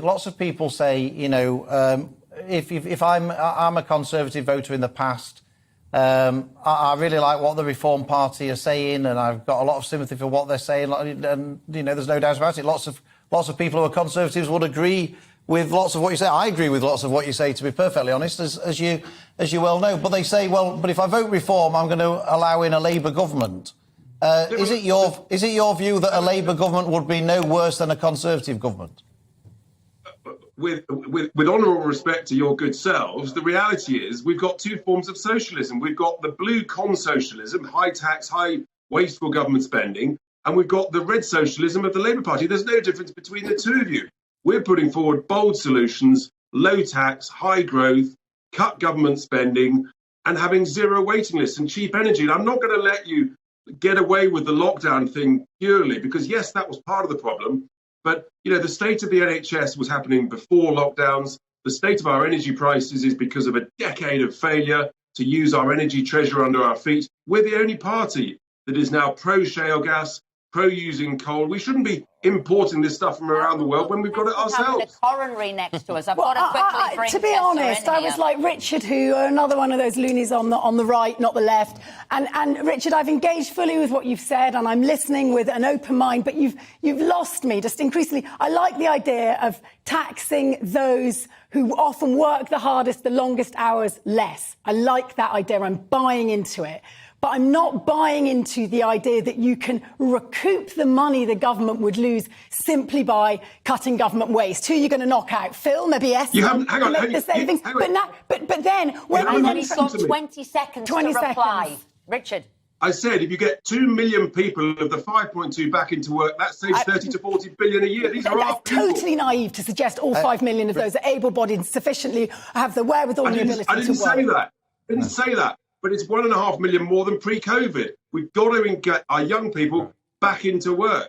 Lots of people say, if I'm a Conservative voter in the past, I really like what the Reform Party are saying, and I've got a lot of sympathy for what they're saying. And there's no doubt about it. Lots of people who are Conservatives would agree with lots of what you say. I agree with lots of what you say, to be perfectly honest, as you well know. But they say, well, but if I vote Reform, I'm going to allow in a Labour government. Is it your view that a Labour government would be no worse than a Conservative government? With honourable respect to your good selves, the reality is we've got two forms of socialism. We've got the blue con-socialism, high tax, high wasteful government spending, and we've got the red socialism of the Labour Party. There's no difference between the two of you. We're putting forward bold solutions, low tax, high growth, cut government spending, and having zero waiting lists and cheap energy. And I'm not going to let you get away with the lockdown thing purely because, yes, that was part of the problem. But, the state of the NHS was happening before lockdowns. The state of our energy prices is because of a decade of failure to use our energy treasure under our feet. We're the only party that is now pro-shale gas, pro-using coal. We shouldn't be importing this stuff from around the world when we've got it ourselves. A coronary next to us. I've got to quickly bring to be honest, I was like Richard, who another one of those loonies on the right, not the left. And Richard, I've engaged fully with what you've said, and I'm listening with an open mind. But you've lost me just increasingly. I like the idea of taxing those who often work the hardest, the longest hours, less. I like that idea. I'm buying into it. But I'm not buying into the idea that you can recoup the money the government would lose simply by cutting government waste. Who are you going to knock out? Phil, maybe yes. You haven't. Hang on. But then when I've only got 20 seconds to reply, Richard. I said if you get 2 million people of the 5.2 back into work, that saves 30 to 40 billion a year. These are our people. Totally naive to suggest all 5 million of those are able-bodied and sufficiently have the wherewithal and the ability to work. I didn't say that. But it's 1.5 million more than pre-COVID. We've got to get our young people back into work.